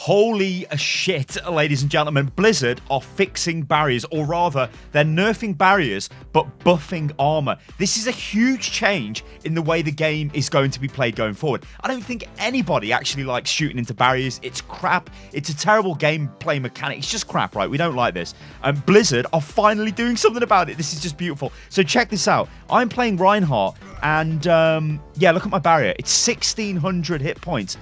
Holy shit, ladies and gentlemen. Blizzard are fixing barriers, or rather, they're nerfing barriers, but buffing armor. This is a huge change in the way the game is going to be played going forward. I don't think anybody actually likes shooting into barriers. It's crap. It's a terrible gameplay mechanic. It's just crap, right? We don't like this. Blizzard are finally doing something about it. This is just beautiful. So check this out. I'm playing Reinhardt, and yeah, look at my barrier. It's 1,600 hit points.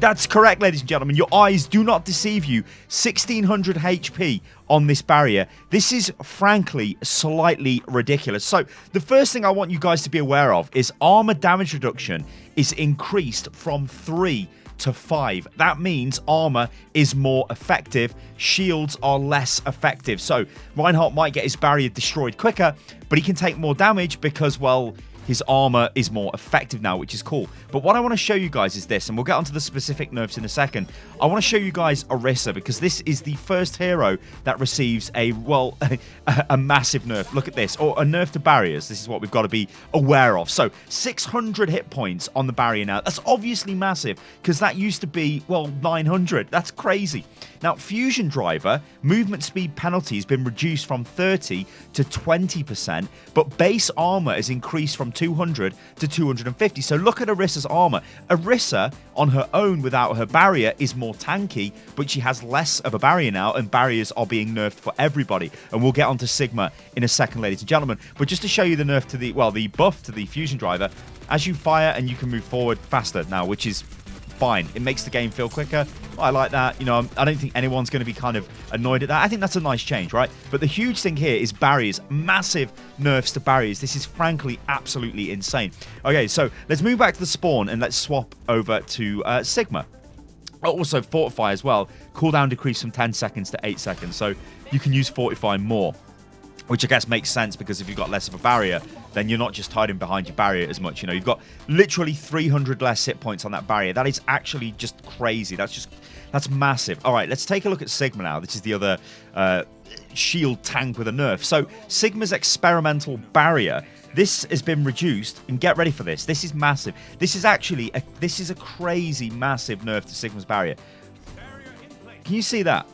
That's correct, ladies and gentlemen. Your eyes do not deceive you. 1,600 HP on this barrier. This is frankly slightly ridiculous. So the first thing I want you guys to be aware of is armor damage reduction is increased from 3 to 5. That means armor is more effective. Shields are less effective. So Reinhardt might get his barrier destroyed quicker, but he can take more damage because, well, his armor is more effective now, which is cool. But what I want to show you guys is this, and we'll get onto the specific nerfs in a second. I want to show you guys Orisa, because this is the first hero that receives a, well, a massive nerf. Look at this, or a nerf to barriers. This is what we've got to be aware of. So 600 hit points on the barrier now. That's obviously massive, because that used to be, well, 900. That's crazy. Now, Fusion Driver, movement speed penalty has been reduced from 30 to 20%, but base armor is increased from 200 to 250. So look at Orisa's armor. Orisa, on her own without her barrier, is more tanky, but she has less of a barrier now, and barriers are being nerfed for everybody. And we'll get onto Sigma in a second, ladies and gentlemen. But just to show you the nerf to the, well, the buff to the Fusion Driver, as you fire and you can move forward faster now, which is fine. It makes the game feel quicker. I like that. You know, I don't think anyone's going to be kind of annoyed at that. I think that's a nice change, right? But the huge thing here is barriers. Massive nerfs to barriers. This is frankly absolutely insane. Okay, so let's move back to the spawn and let's swap over to Sigma. Also, Fortify as well. Cooldown decreased from 10 seconds to 8 seconds. So you can use Fortify more, which I guess makes sense, because if you've got less of a barrier, then you're not just hiding behind your barrier as much. You know, you've got literally 300 less hit points on that barrier. That is actually just crazy. That's massive. All right, let's take a look at Sigma now. This is the other shield tank with a nerf. So Sigma's experimental barrier, this has been reduced, and get ready for this. This is massive. This is actually a crazy massive nerf to Sigma's barrier. Can you see that?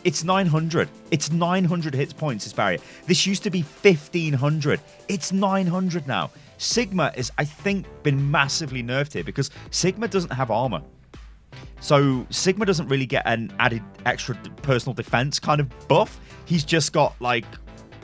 It's 900. It's 900 hit points, this barrier. This used to be 1,500. It's 900 now. Sigma is, I think, been massively nerfed here, because Sigma doesn't have armor. So Sigma doesn't really get an added extra personal defense kind of buff. He's just got, like,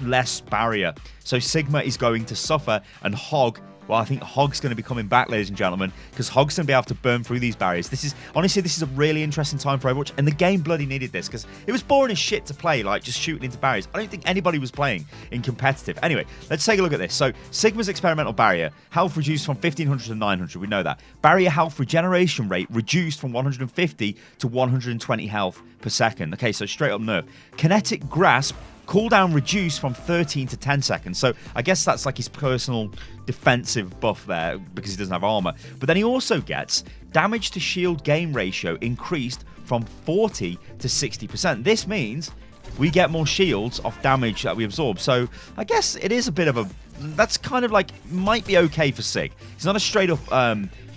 less barrier. So Sigma is going to suffer, and Hog, well, I think Hog's going to be coming back, ladies and gentlemen, because Hog's going to be able to burn through these barriers. Honestly, this is a really interesting time for Overwatch, and the game bloody needed this, because it was boring as shit to play, like, just shooting into barriers. I don't think anybody was playing in competitive. Anyway, let's take a look at this. So, Sigma's experimental barrier, health reduced from 1,500 to 900, we know that. Barrier health regeneration rate reduced from 150 to 120 health per second. Okay, so straight up nerf. Kinetic grasp, cooldown reduced from 13 to 10 seconds. So I guess that's like his personal defensive buff there, because he doesn't have armor. But then he also gets damage to shield gain ratio increased from 40 to 60%. This means we get more shields off damage that we absorb. So I guess it is a bit of a, that's kind of like, might be okay for Sig. It's not a straight up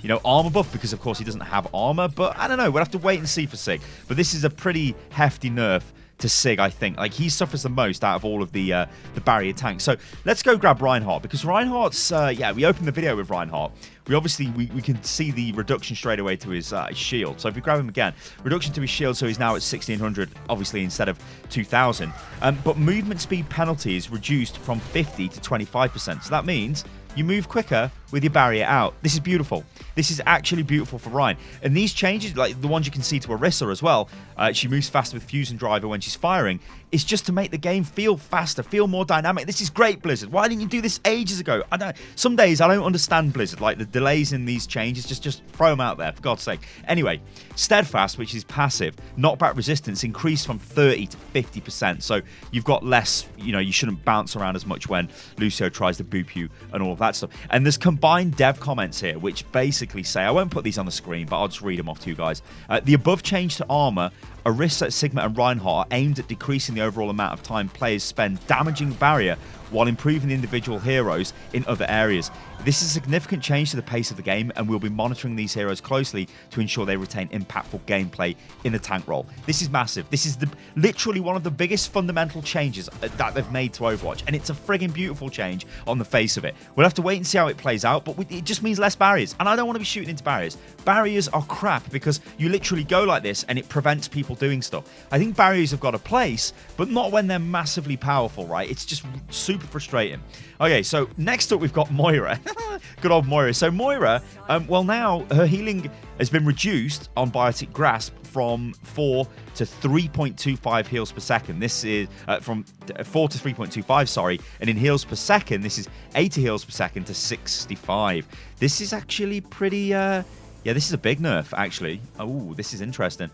you know, armor buff, because of course he doesn't have armor, but I don't know, we'll have to wait and see for Sig. But this is a pretty hefty nerf to Sig, I think. Like, he suffers the most out of all of the barrier tanks. So let's go grab Reinhardt, because Reinhardt's, yeah, we opened the video with Reinhardt. We can see the reduction straight away to his shield. So if we grab him again, reduction to his shield, so he's now at 1,600, obviously, instead of 2,000. But movement speed penalty is reduced from 50 to 25%. So that means you move quicker with your barrier out. This is beautiful. This is actually beautiful for Ryan. And these changes, like the ones you can see to Orisa as well, she moves faster with Fusion Driver when she's firing, is just to make the game feel faster, feel more dynamic. This is great, Blizzard. Why didn't you do this ages ago? Some days I don't understand Blizzard, like the delays in these changes. Just throw them out there, for God's sake. Anyway, Steadfast, which is passive, knockback resistance increased from 30 to 50%. So you've got less, you know, you shouldn't bounce around as much when Lucio tries to boop you and all of that stuff. And there's combined dev comments here, which basically say, I won't put these on the screen, but I'll just read them off to you guys. The above change to armor, Orisa, Sigma, and Reinhardt are aimed at decreasing the overall amount of time players spend damaging the barrier while improving the individual heroes in other areas. This is a significant change to the pace of the game, and we'll be monitoring these heroes closely to ensure they retain impactful gameplay in the tank role. This is massive. This is literally one of the biggest fundamental changes that they've made to Overwatch, and it's a friggin' beautiful change on the face of it. We'll have to wait and see how it plays out, but it just means less barriers, and I don't want to be shooting into barriers. Barriers are crap because you literally go like this and it prevents people doing stuff. I think barriers have got a place, but not when they're massively powerful, right? It's just super frustrating. Okay, so next up we've got Moira. Good old Moira. So Moira, well, now her healing has been reduced on Biotic Grasp from 4 to 3.25 heals per second. This is from 4 to 3.25, sorry. And in heals per second, this is 80 heals per second to 65. This is actually pretty... yeah, this is a big nerf, actually. Oh, this is interesting.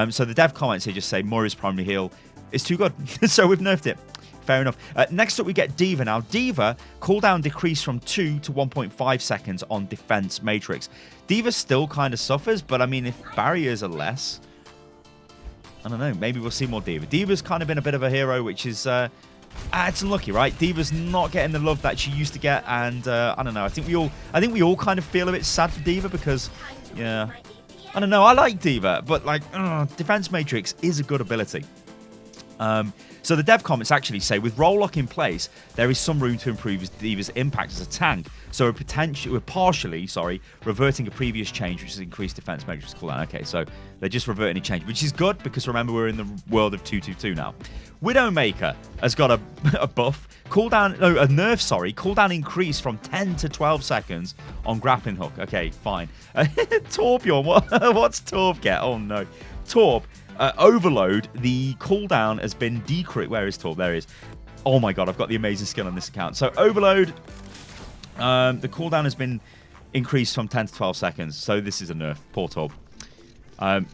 So the dev comments here just say Moira's primary heal is too good. So we've nerfed it. Fair enough. Next up, we get D.Va. Now, D.Va cooldown decreased from 2 to 1.5 seconds on Defense Matrix. D.Va still kind of suffers, but I mean, if barriers are less, I don't know. Maybe we'll see more D.Va. D.Va's kind of been a bit of a hero, which is... it's unlucky, right? D.Va's not getting the love that she used to get, and I don't know. I think we all kind of feel a bit sad for D.Va because, yeah, I don't know. I like D.Va, but like, Defense Matrix is a good ability. So the dev comments actually say, with role lock in place, there is some room to improve D.Va's impact as a tank. So we're partially, reverting a previous change, which has increased defense matrix cooldown. Okay, so they're just reverting a change, which is good because remember we're in the world of 222 now. Widowmaker has got a buff. Cooldown, no, a nerf, cooldown increase from 10 to 12 seconds on grappling hook. Okay, fine. Torbjorn, what's Torb get? Oh no. Torb. Overload, the cooldown has been decreased. Where is Torb? There he is. Oh my god, I've got the amazing skill on this account. So Overload, the cooldown has been increased from 10 to 12 seconds. So this is a nerf. Poor Torb.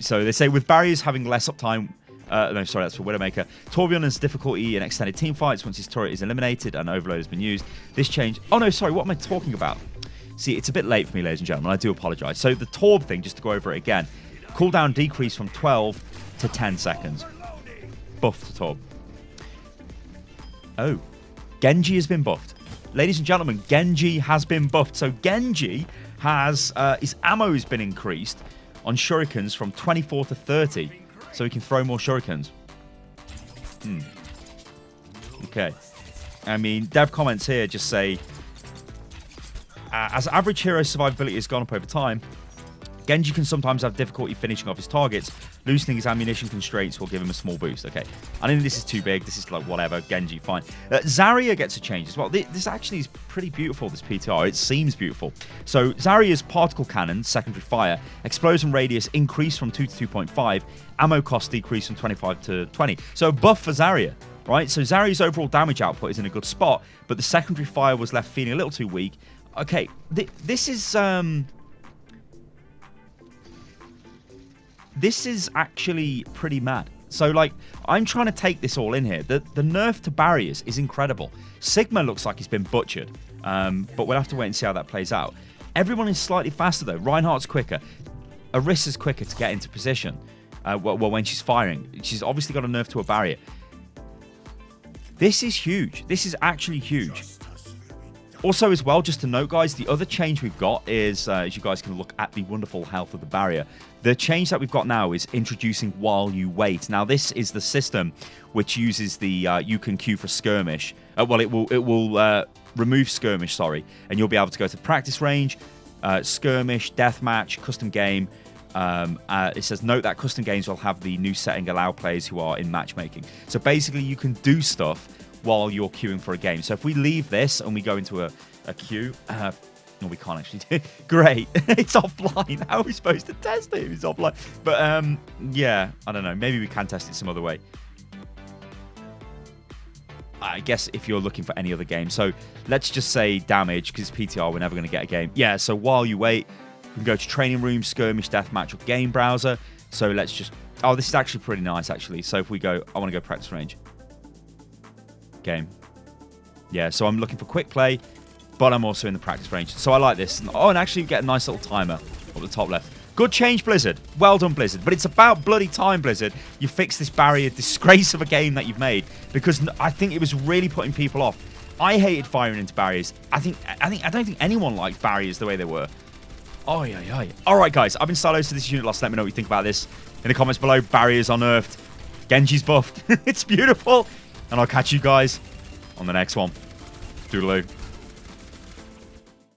So they say with barriers having less uptime... no, sorry, that's for Widowmaker. Torbjorn has difficulty in extended team fights once his turret is eliminated and Overload has been used. This change... Oh no, sorry, what am I talking about? See, it's a bit late for me, ladies and gentlemen. I do apologise. So the Torb thing, just to go over it again. Cooldown decreased from 12 to 10 seconds. Buff to Torb. Oh. Genji has been buffed. Ladies and gentlemen, Genji has been buffed. So Genji has... his ammo has been increased on shurikens from 24 to 30. So he can throw more shurikens. Okay. I mean, dev comments here just say... as average hero survivability has gone up over time, Genji can sometimes have difficulty finishing off his targets. Loosening his ammunition constraints will give him a small boost. Okay, I think this is too big. This is like whatever. Genji, fine. Zarya gets a change as well. This actually is pretty beautiful, this PTR. It seems beautiful. So Zarya's particle cannon, secondary fire, explosion radius increased from 2 to 2.5. Ammo cost decreased from 25 to 20. So a buff for Zarya, right? So Zarya's overall damage output is in a good spot, but the secondary fire was left feeling a little too weak. Okay, this is... This is actually pretty mad. So, like, I'm trying to take this all in here. The nerf to barriers is incredible. Sigma looks like he's been butchered, but we'll have to wait and see how that plays out. Everyone is slightly faster, though. Reinhardt's quicker. Orisa's quicker to get into position when she's firing. She's obviously got a nerf to a barrier. This is huge. This is actually huge. Also, as well, just to note, guys, the other change we've got is, as you guys can look at the wonderful health of the barrier, the change that we've got now is introducing while you wait. Now, this is the system which uses the you can queue for Skirmish. Well, it will remove Skirmish, and you'll be able to go to practice range, Skirmish, Deathmatch, Custom Game. It says, note that custom games will have the new setting allow players who are in matchmaking. So basically, you can do stuff while you're queuing for a game. So if we leave this and we go into a queue, no, we can't actually do it. Great, it's offline. How are we supposed to test it if it's offline? But yeah, I don't know. Maybe we can test it some other way. I guess if you're looking for any other game. So let's just say damage, because PTR, we're never going to get a game. Yeah, so while you wait, you can go to training room, skirmish, deathmatch, or game browser. So let's just... Oh, this is actually pretty nice, actually. So if we go... I want to go practice range. Game. Yeah, so I'm looking for quick play, but I'm also in the practice range. So I like this. Oh, and actually get a nice little timer up the top left. Good change, Blizzard. Well done, Blizzard. But it's about bloody time, Blizzard. You fixed this barrier disgrace of a game that you've made, because I think it was really putting people off. I hated firing into barriers. I don't think anyone liked barriers the way they were. Oh, yeah. All right, guys. I've been Stylosa. This is Unit Lost. Let me know what you think about this in the comments below. Barriers are nerfed. Genji's buffed. It's beautiful. And I'll catch you guys on the next one. Toodaloo.